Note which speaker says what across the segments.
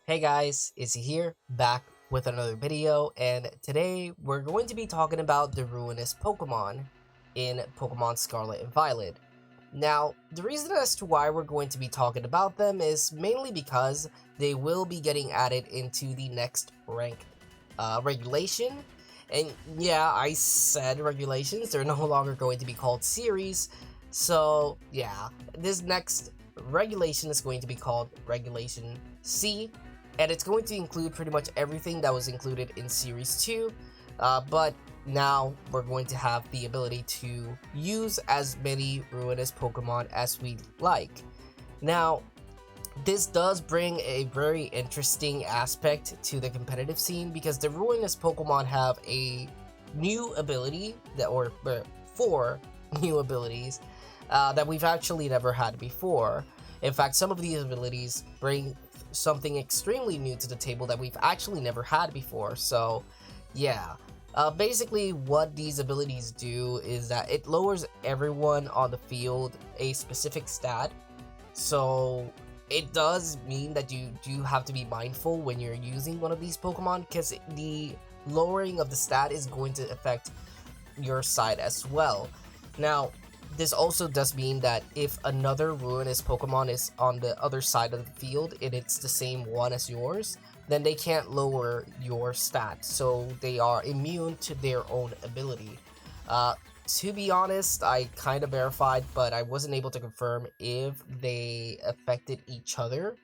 Speaker 1: Hey guys, Izzy here, back with another video, and today we're going to be talking about the Ruinous Pokemon in Pokemon Scarlet and Violet. Now, the reason as to why we're going to be talking about them is mainly because they will be getting added into the next rank regulation. And yeah, I said regulations, they're no longer going to be called series. So yeah, this next regulation is going to be called Regulation C, and it's going to include pretty much everything that was included in Series 2, but now we're going to have the ability to use as many Ruinous Pokemon as we like. Now, this does bring a very interesting aspect to the competitive scene because the Ruinous Pokemon have a new ability or four new abilities that we've actually never had before. In fact, some of these abilities bring something extremely new to the table that we've actually never had before. So, yeah. Basically, what these abilities do is that it lowers everyone on the field a specific stat. So, it does mean that you do have to be mindful when you're using one of these Pokemon because the lowering of the stat is going to affect your side as well. Now, this also does mean that if another Ruinous Pokemon is on the other side of the field and it's the same one as yours, then they can't lower your stat, so they are immune to their own ability. To be honest, I kind of verified, but I wasn't able to confirm if they affected each other.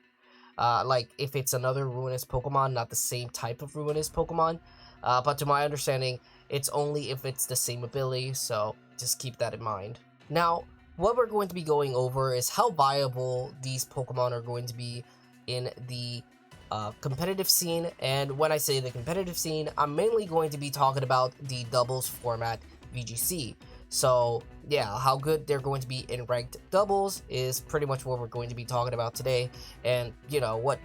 Speaker 1: Like if it's another Ruinous Pokemon, not the same type of Ruinous Pokemon. But to my understanding, it's only if it's the same ability, so just keep that in mind. Now, what we're going to be going over is how viable these Pokemon are going to be in the competitive scene. And when I say the competitive scene, I'm mainly going to be talking about the doubles format VGC. So yeah, how good they're going to be in ranked doubles is pretty much what we're going to be talking about today. And you know, what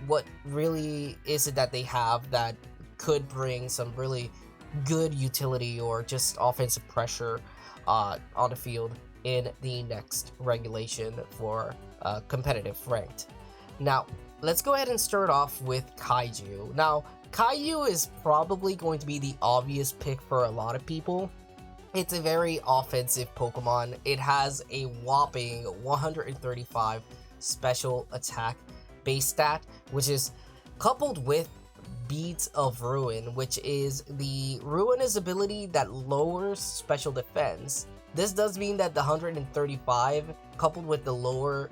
Speaker 1: really is it that they have that could bring some really good utility or just offensive pressure on the field in the next regulation for competitive ranked. Now, let's go ahead and start off with Kaiju. Now, Kaiju is probably going to be the obvious pick for a lot of people. It's a very offensive Pokemon. It has a whopping 135 special attack base stat, which is coupled with Beads of Ruin, which is the Ruinous ability that lowers special defense. This does mean that the 135 coupled with the lower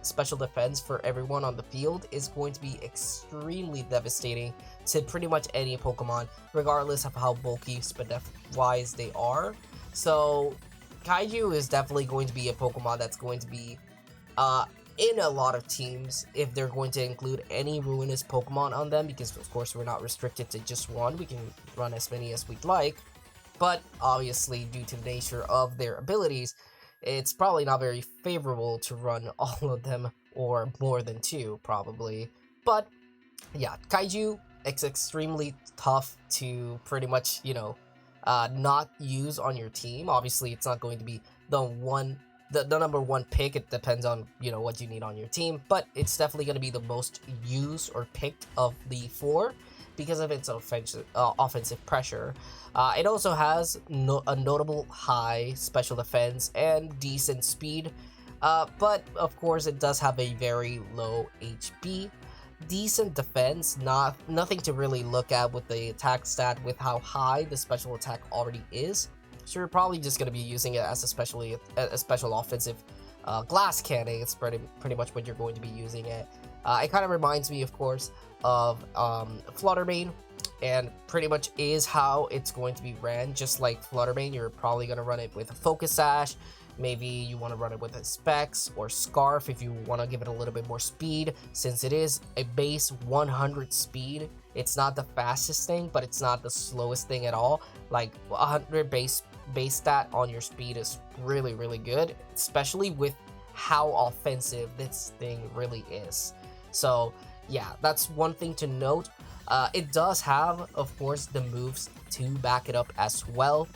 Speaker 1: special defense for everyone on the field is going to be extremely devastating to pretty much any Pokemon, regardless of how bulky SPDF wise they are. So Kaiju is definitely going to be a Pokemon that's going to be in a lot of teams if they're going to include any Ruinous Pokemon on them, because of course we're not restricted to just one, we can run as many as we'd like. But obviously, due to the nature of their abilities, it's probably not very favorable to run all of them, or more than two, probably. But yeah, Kaiju, it's extremely tough to pretty much, not use on your team. Obviously, it's not going to be the number one pick. It depends on, what you need on your team. But it's definitely going to be the most used or picked of the four because of its offensive pressure. It also has a notable high special defense and decent speed, but of course it does have a very low HP. Decent defense, nothing to really look at with the attack stat with how high the special attack already is. So you're probably just going to be using it as a special offensive glass cannon. It's pretty much what you're going to be using it. It kind of reminds me, of course, of Fluttermane, and pretty much is how it's going to be ran. Just like Fluttermane, you're probably going to run it with a Focus Sash. Maybe you want to run it with a Specs or Scarf if you want to give it a little bit more speed, since it is a base 100 speed. It's not the fastest thing, but it's not the slowest thing at all. Like 100 base stat on your speed is really, really good, especially with how offensive this thing really is. So yeah, that's one thing to note. It does have, of course, the moves to back it up as well,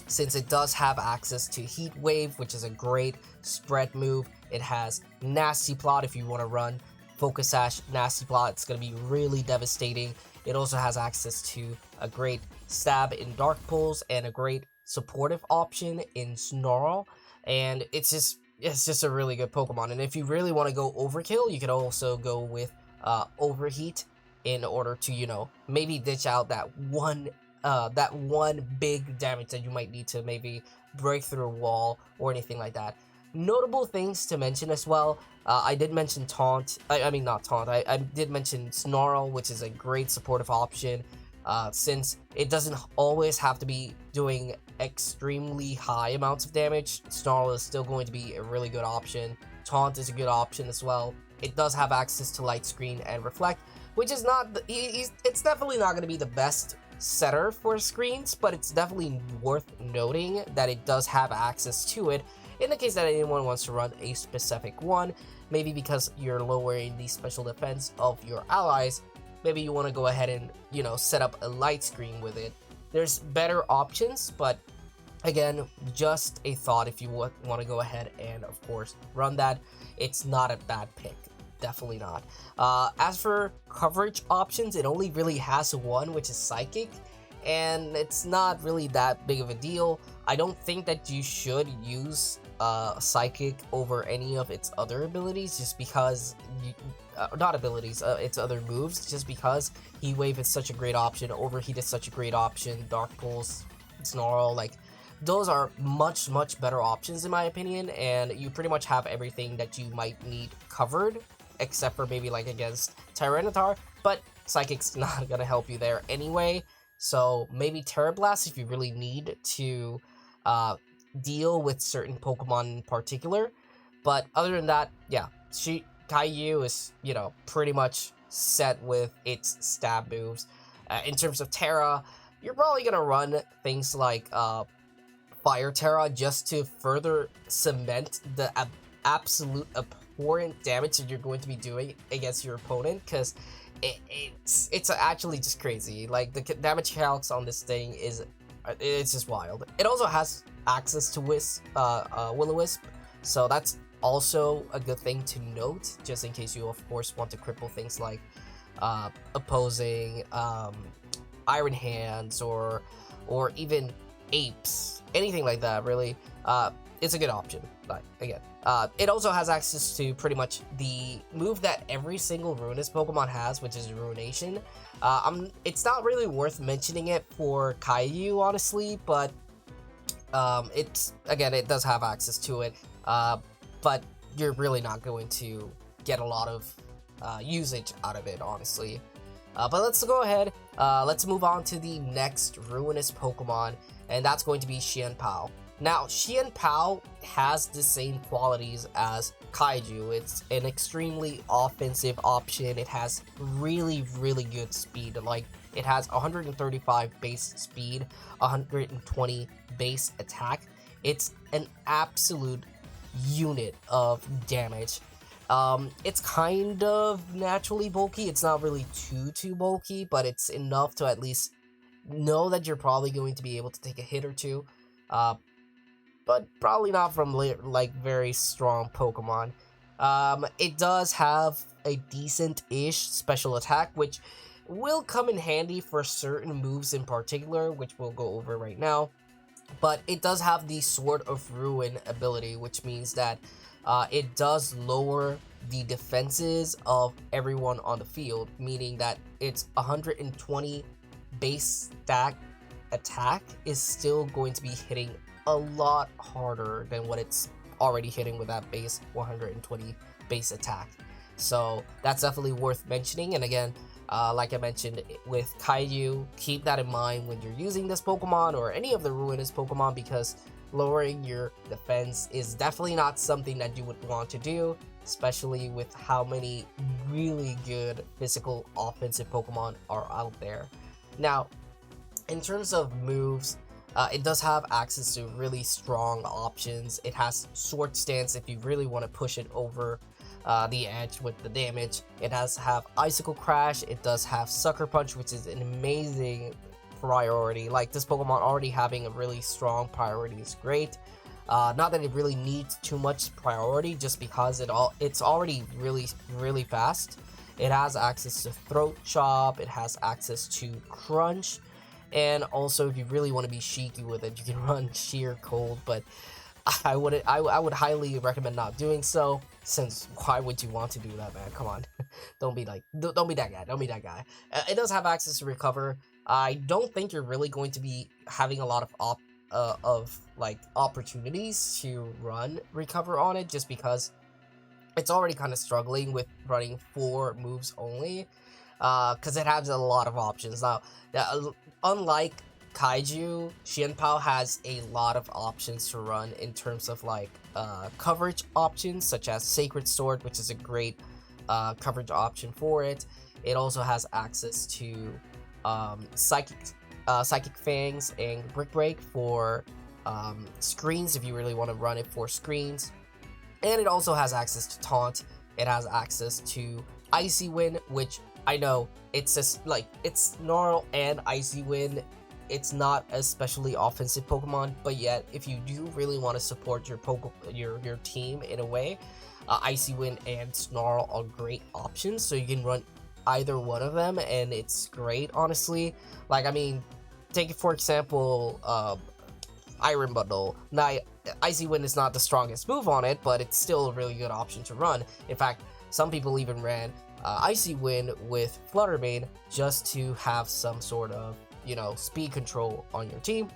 Speaker 1: since it does have access to Heat Wave, which is a great spread move. It has Nasty Plot if you want to run Focus Sash, Nasty Plot. It's going to be really devastating. It also has access to a great stab in Dark Pulse and a great supportive option in Snarl, and it's just a really good Pokemon. And if you really want to go overkill, you could also go with Overheat in order to, you know, maybe ditch out that one big damage that you might need to maybe break through a wall or anything like that. Notable things to mention as well, I did mention Taunt, I mean not Taunt, I did mention Snarl, which is a great supportive option, since it doesn't always have to be doing extremely high amounts of damage. Snarl is still going to be a really good option. Taunt is a good option as well. It does have access to Light Screen and Reflect, which is not, it's definitely not going to be the best setter for screens, but it's definitely worth noting that it does have access to it in the case that anyone wants to run a specific one, maybe because you're lowering the special defense of your allies. Maybe you want to go ahead and, you know, set up a light screen with it. There's better options, but again, just a thought if you want to go ahead and, of course, run that. It's not a bad pick. Definitely not. As for coverage options, it only really has one, which is Psychic, and it's not really that big of a deal. I don't think that you should use Psychic over any of its other abilities, just because not abilities, its other moves, just because Heat Wave is such a great option, Overheat is such a great option, Dark Pulse, Snarl, like, those are much better options in my opinion, and you pretty much have everything that you might need covered, except for maybe like against Tyranitar, but Psychic's not gonna help you there anyway, so maybe Terra Blast if you really need to deal with certain Pokemon in particular. But other than that, yeah, Caillou is, you know, pretty much set with its stab moves. In terms of Terra, you're probably gonna run things like Fire Terra just to further cement the absolute abhorrent damage that you're going to be doing against your opponent, because it's actually just crazy. Like, the damage calcs on this thing it's just wild. It also has access to Will-O-Wisp, so that's also a good thing to note, just in case you of course want to cripple things like opposing Iron Hands or even Apes, anything like that. Really, it's a good option. But again, it also has access to pretty much the move that every single Ruinous Pokemon has, which is Ruination. It's not really worth mentioning it for Caillou, honestly, but it does have access to it, but you're really not going to get a lot of usage out of it, honestly. But let's go ahead, let's move on to the next Ruinous Pokemon, and that's going to be Chien-Pao. Now, Chien-Pao has the same qualities as Kaiju. It's an extremely offensive option. It has really good speed. Like, it has 135 base speed, 120 base attack. It's an absolute unit of damage. It's kind of naturally bulky. It's not really too bulky, but it's enough to at least know that you're probably going to be able to take a hit or two. But probably not from like very strong Pokemon. It does have a decent-ish special attack, which will come in handy for certain moves in particular, which we'll go over right now. But it does have the Sword of Ruin ability, which means that it does lower the defenses of everyone on the field, meaning that its 120 base stack attack is still going to be hitting a lot harder than what it's already hitting with that base 120 base attack. So that's definitely worth mentioning. And again, like I mentioned with Kaiju, keep that in mind when you're using this Pokemon or any of the Ruinous Pokemon, because lowering your defense is definitely not something that you would want to do, especially with how many really good physical offensive Pokemon are out there. Now, in terms of moves, it does have access to really strong options. It has Sword Stance if you really want to push it over the edge with the damage. It does have Icicle Crash. It does have Sucker Punch, which is an amazing priority. Like, this Pokemon already having a really strong priority is great. Not that it really needs too much priority, just because it's already really fast. It has access to Throat Chop, it has access to Crunch, and also if you really want to be cheeky with it, you can run Sheer Cold, but I would highly recommend not doing so, since why would you want to do that, man? Come on. Don't be that guy. Don't be that guy. It does have access to Recover. I don't think you're really going to be having a lot of opportunities to run Recover on it, just because it's already kind of struggling with running 4 moves only, because it has a lot of options. Now, unlike Kaiju, Chien-Pao has a lot of options to run in terms of coverage options, such as Sacred Sword, which is a great coverage option for it. It also has access to Psychic Fangs and Brick Break for screens, if you really want to run it for screens. And it also has access to Taunt. It has access to Icy Wind, which I know it's just it's Snarl and Icy Wind. It's not a especially offensive Pokemon, but yet if you do really want to support your team in a way, Icy Wind and Snarl are great options. So you can run either one of them, and it's great, honestly. I mean, take for example, Iron Bundle. Now, Icy Wind is not the strongest move on it, but it's still a really good option to run. In fact, some people even ran Icy Wind with Fluttermane just to have some sort of, speed control on your team.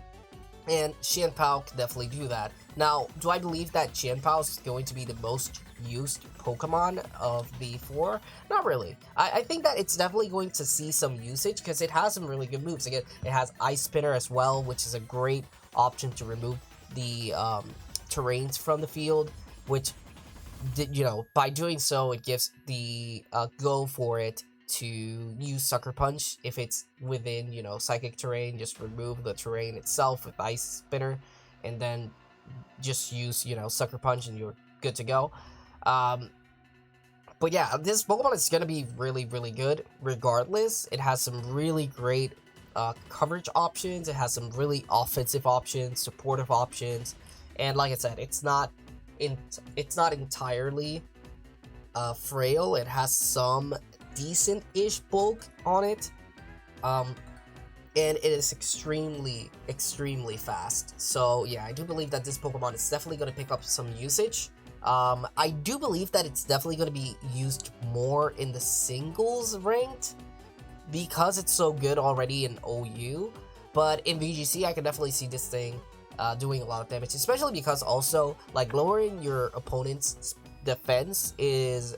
Speaker 1: And Chien-Pao can definitely do that. Now, do I believe that Chien-Pao is going to be the most used Pokemon of the 4? Not really. I think that it's definitely going to see some usage, because it has some really good moves. Again, it has Ice Spinner as well, which is a great option to remove the terrains from the field, which, by doing so, it gives the go for it to use Sucker Punch if it's within, psychic terrain. Just remove the terrain itself with Ice Spinner, and then just use, Sucker Punch, and you're good to go. But yeah, this Pokemon is going to be really good regardless. It has some really great coverage options. It has some really offensive options, supportive options, and like I said, it's not entirely frail. It has some decent-ish bulk on it, and it is extremely fast. So yeah, I do believe that this Pokemon is definitely going to pick up some usage. I do believe that it's definitely going to be used more in the singles ranked, because it's so good already in OU, but in VGC I can definitely see this thing doing a lot of damage, especially because also lowering your opponent's defense is,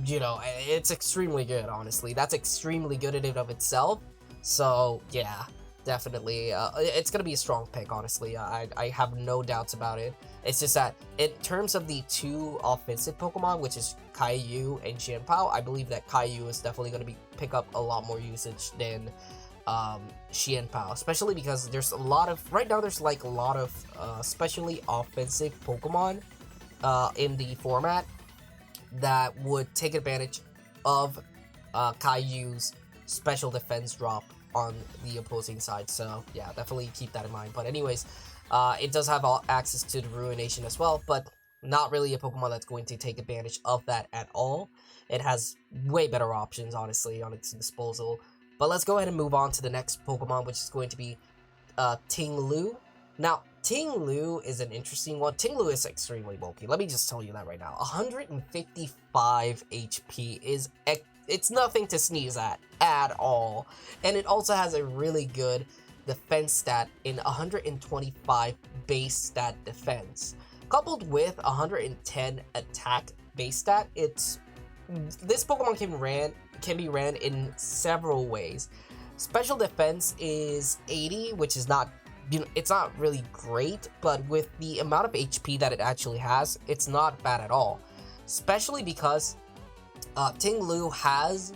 Speaker 1: it's extremely good. Honestly, that's extremely good in and of itself. So yeah, definitely it's gonna be a strong pick, honestly. I have no doubts about it. It's just that in terms of the 2 offensive Pokemon, which is Caillou and Chien-Pao, I believe that Caillou is definitely going to pick up a lot more usage than Chien-Pao, especially because there's a lot of especially offensive Pokemon in the format that would take advantage of Caillou's special defense drop on the opposing side. So yeah, definitely keep that in mind. But anyways, it does have access to the Ruination as well, but not really a Pokemon that's going to take advantage of that at all. It has way better options, honestly, on its disposal. But let's go ahead and move on to the next Pokemon, which is going to be Ting-Lu. Now, Ting-Lu is an interesting one. Ting-Lu is extremely bulky. Let me just tell you that right now. 155 HP it's nothing to sneeze at all. And it also has a really good defense stat in 125 base stat defense. Coupled with 110 attack base stat, this Pokemon can be ran in several ways. Special defense is 80, which is not, it's not really great, but with the amount of HP that it actually has, it's not bad at all. Especially because Ting-Lu has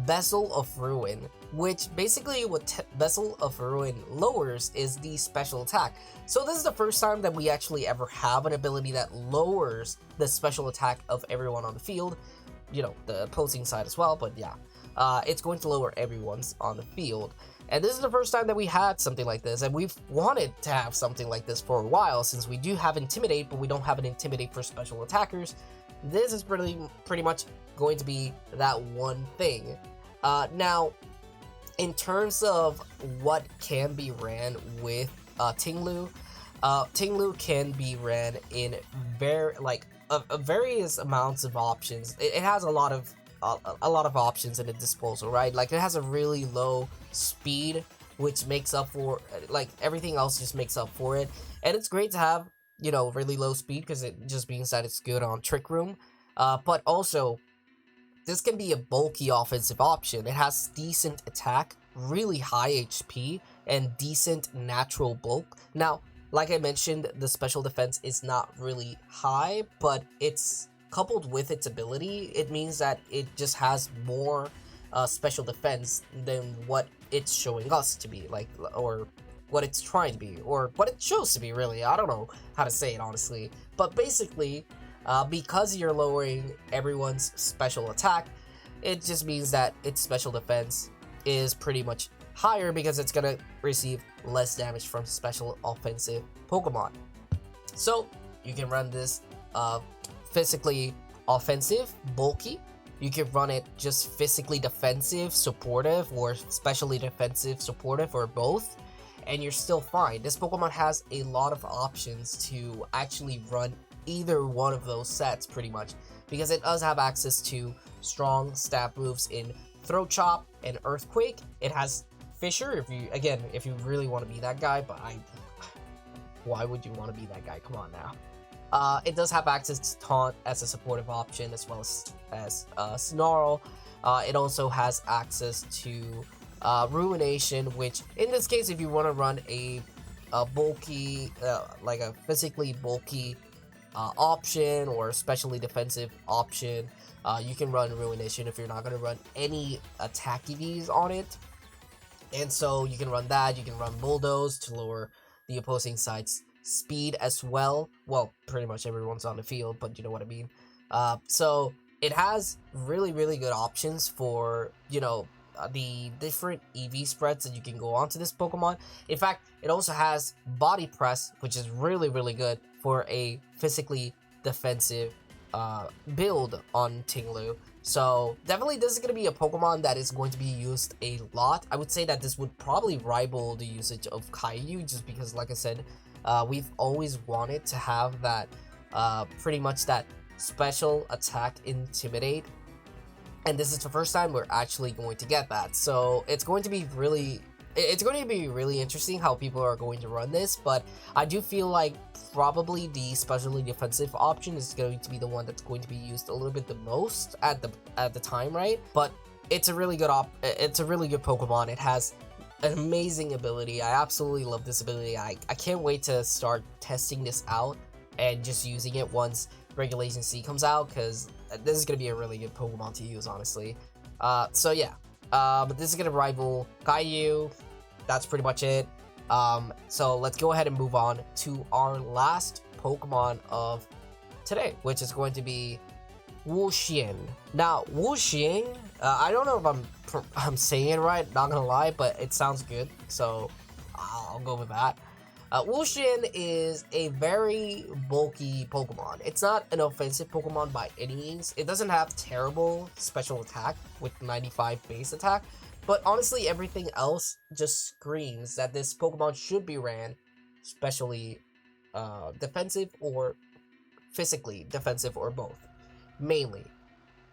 Speaker 1: Vessel of Ruin, which basically what Vessel of Ruin lowers is the special attack. So this is the first time that we actually ever have an ability that lowers the special attack of everyone on the field, the opposing side as well, but yeah. it's going to lower everyone's on the field. And this is the first time that we had something like this, and we've wanted to have something like this for a while, since we do have Intimidate, but we don't have an Intimidate for special attackers. This is pretty much going to be that one thing. Now, in terms of what can be ran with Ting-Lu, Ting-Lu can be ran in various amounts of options. It has a lot of options in its disposal, right? Like, it has a really low speed, which makes up for, like, everything else just makes up for it. And it's great to have, you know, really low speed, because it just means that it's good on Trick Room. But also, this can be a bulky offensive option. It has decent attack, really high HP, and decent natural bulk. Now, like I mentioned, the special defense is not really high, but it's coupled with its ability, it means that it just has more special defense than what it's showing us to be, like, or what it's trying to be, or what it shows to be, really. I don't know how to say it, honestly. But basically, because you're lowering everyone's special attack, it just means that its special defense is pretty much higher, because it's gonna receive less damage from special offensive Pokemon. So you can run this physically offensive, bulky. You can run it just physically defensive, supportive, or specially defensive, supportive, or both, and you're still fine. This Pokemon has a lot of options to actually run either one of those sets, pretty much, because it does have access to strong stab moves in Throat Chop and Earthquake. It has Fisher, if you really want to be that guy, but why would you want to be that guy? Come on now. It does have access to Taunt as a supportive option, as well as Snarl. It also has access to Ruination, which in this case, if you want to run a bulky, like a physically bulky option, or especially defensive option, you can run Ruination if you're not going to run any attack EVs on it. And so you can run that. You can run Bulldoze to lower the opposing side's speed as well. Well, pretty much everyone's on the field, but you know what I mean. So it has really, really good options for, you know, the different EV spreads that you can go onto this Pokemon. In fact, it also has Body Press, which is really, really good for a physically defensive build on Ting-Lu. So definitely this is going to be a Pokemon that is going to be used a lot. I would say that this would probably rival the usage of Caillou, just because, like I said, we've always wanted to have that, pretty much that special attack Intimidate. And this is the first time we're actually going to get that. So it's going to be really interesting how people are going to run this, but I do feel like probably the specially defensive option is going to be the one that's going to be used a little bit the most at the time, right? But it's a really good Pokemon. It has an amazing ability. I absolutely love this ability. I can't wait to start testing this out and just using it once Regulation C comes out, because this is going to be a really good Pokemon to use, honestly. So yeah, but this is going to rival Caillou. That's pretty much it. So let's go ahead and move on to our last Pokemon of today, which is going to be Wo-Chien. Now, Wo-Chien, I don't know if I'm saying it right, not gonna lie, but it sounds good, so I'll go with that. Wo-Chien is a very bulky Pokemon. It's not an offensive Pokemon by any means. It doesn't have terrible special attack with 95 base attack, but honestly, everything else just screams that this Pokemon should be ran specially defensive or physically defensive, or both, mainly.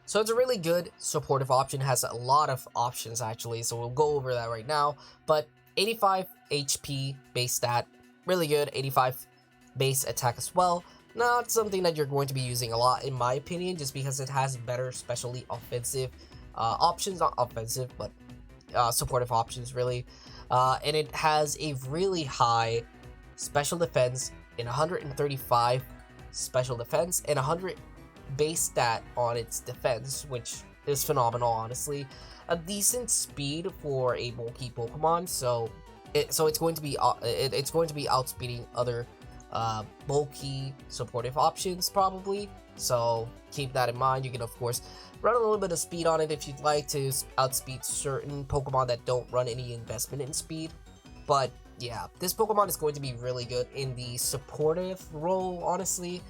Speaker 1: So it's a really good supportive option, has a lot of options actually, so we'll go over that right now. But 85 HP base stat, really good. 85 base attack as well. Not something that you're going to be using a lot, in my opinion, just because it has better specially offensive options, not offensive, but supportive options, really. And it has a really high special defense in 135 special defense and 100 base stat on its defense, which is phenomenal, honestly. A decent speed for a bulky Pokemon, so it's going to be outspeeding other bulky supportive options, probably. So keep that in mind. You can of course run a little bit of speed on it if you'd like to outspeed certain Pokemon that don't run any investment in speed. But yeah, this Pokemon is going to be really good in the supportive role, honestly.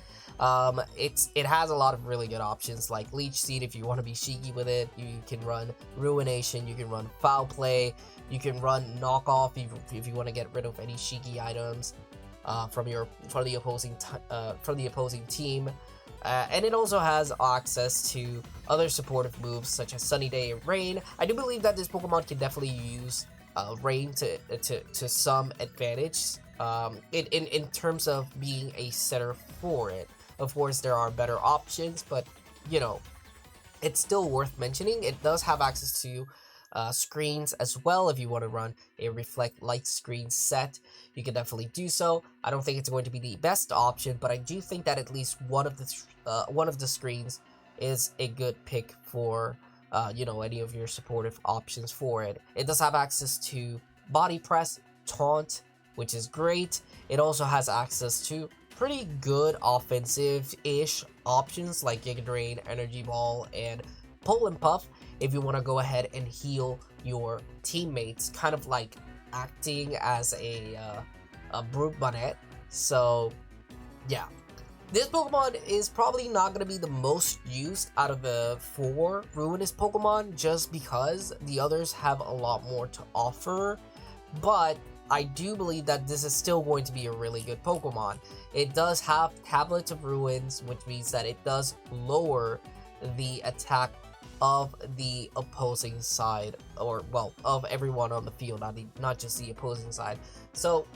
Speaker 1: It has a lot of really good options like Leech Seed if you want to be cheeky with it. You can run Ruination, you can run Foul Play, you can run Knockoff if you want to get rid of any cheeky items from the opposing team. And it also has access to other supportive moves such as Sunny Day and Rain. I do believe that this Pokemon can definitely use Rain to some advantage in terms of being a setter for it. Of course, there are better options, but you know, it's still worth mentioning. It does have access to screens as well. If you want to run a Reflect Light screen set, you can definitely do so. I don't think it's going to be the best option, but I do think that at least one of the screens is a good pick for you know, any of your supportive options for it. It does have access to Body Press, Taunt, which is great. It also has access to pretty good offensive-ish options like Giga Drain, Energy Ball, and Pull and Puff if you want to go ahead and heal your teammates, kind of like acting as a Brute Bonnet. So yeah, this Pokemon is probably not going to be the most used out of the 4 Ruinous Pokemon just because the others have a lot more to offer, but I do believe that this is still going to be a really good Pokemon. It does have Tablets of Ruins, which means that it does lower the attack of the opposing side, or well, of everyone on the field, not just the opposing side. So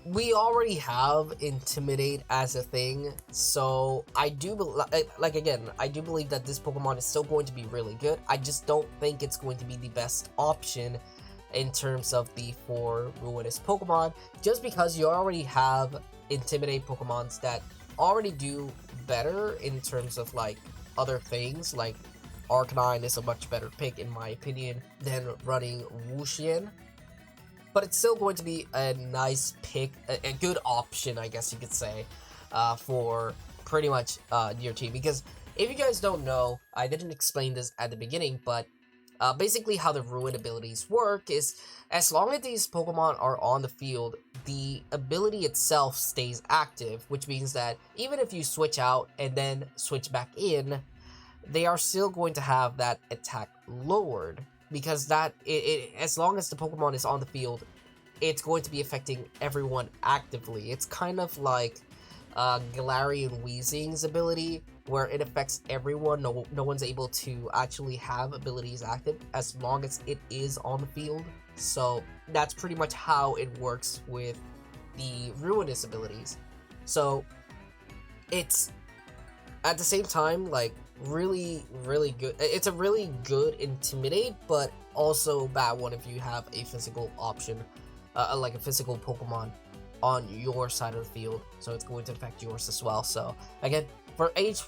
Speaker 1: we already have Intimidate as a thing, so I do believe that this Pokemon is still going to be really good. I just don't think it's going to be the best option in terms of the 4 Ruinous Pokemon, just because you already have Intimidate Pokemons that already do better in terms of like other things. Like Arcanine is a much better pick in my opinion than running Wo-Chien, but it's still going to be a nice pick, a good option, I guess you could say, for pretty much your team. Because if you guys don't know, I didn't explain this at the beginning, but basically how the Ruin abilities work is, as long as these Pokemon are on the field, the ability itself stays active, which means that even if you switch out and then switch back in, they are still going to have that attack lowered, because as long as the Pokemon is on the field, it's going to be affecting everyone actively. It's kind of like Galarian Weezing's ability, where it affects everyone. No one's able to actually have abilities active as long as it is on the field. So that's pretty much how it works with the Ruinous abilities. So it's at the same time like really good. It's a really good Intimidate, but also bad one if you have a physical option, like a physical Pokemon on your side of the field, so it's going to affect yours as well. So again, for each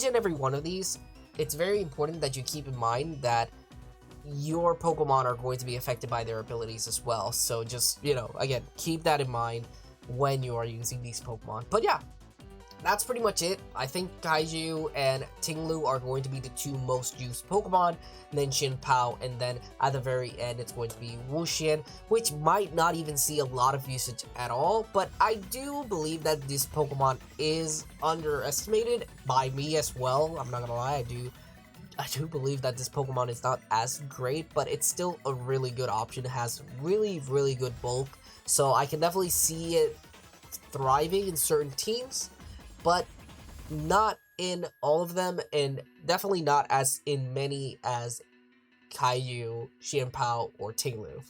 Speaker 1: and every one of these, it's very important that you keep in mind that your Pokemon are going to be affected by their abilities as well. So just, you know, again, keep that in mind when you are using these Pokemon. But yeah, that's pretty much it. I think Kaiju and Ting-Lu are going to be the 2 most used Pokemon, and then Chien-Pao, and then at the very end it's going to be Wo-Chien, which might not even see a lot of usage at all, but I do believe that this Pokemon is underestimated by me as well. I'm not gonna lie, I do believe that this Pokemon is not as great, but it's still a really good option. It has really good bulk, so I can definitely see it thriving in certain teams, but not in all of them, and definitely not as in many as Kaiju, Chien-Pao, or Ting-Lu.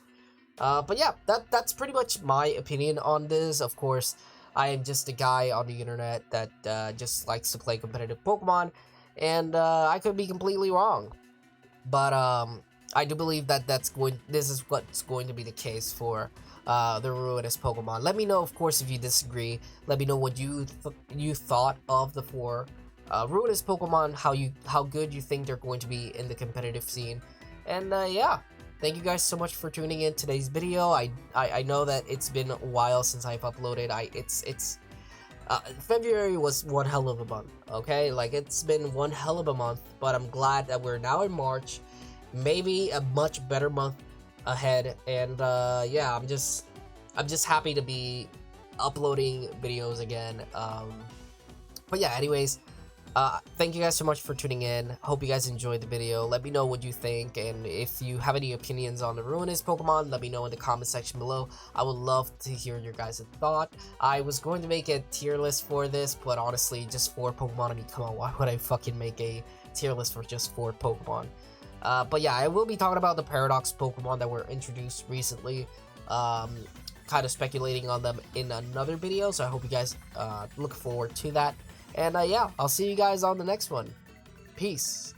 Speaker 1: But yeah, that's pretty much my opinion on this. Of course, I am just a guy on the internet that just likes to play competitive Pokemon, and I could be completely wrong. But I do believe that this is what's going to be the case for the Ruinous Pokemon. Let me know, of course, if you disagree. Let me know what you thought of the 4 Ruinous Pokemon, how good you think they're going to be in the competitive scene. And yeah, thank you guys so much for tuning in today's video. I know that it's been a while since I've uploaded. February was one hell of a month, okay? Like, it's been one hell of a month, but I'm glad that we're now in March. Maybe a much better month ahead, and yeah, I'm just happy to be uploading videos again. But yeah, anyways, thank you guys so much for tuning in. Hope you guys enjoyed the video. Let me know what you think, and if you have any opinions on the Ruinous Pokemon, let me know in the comment section below. I would love to hear your guys' thought. I was going to make a tier list for this, but honestly, just 4 Pokemon, I mean, come on, why would I fucking make a tier list for just 4 Pokemon? But yeah, I will be talking about the Paradox Pokemon that were introduced recently. Kind of speculating on them in another video, so I hope you guys look forward to that. And yeah, I'll see you guys on the next one. Peace.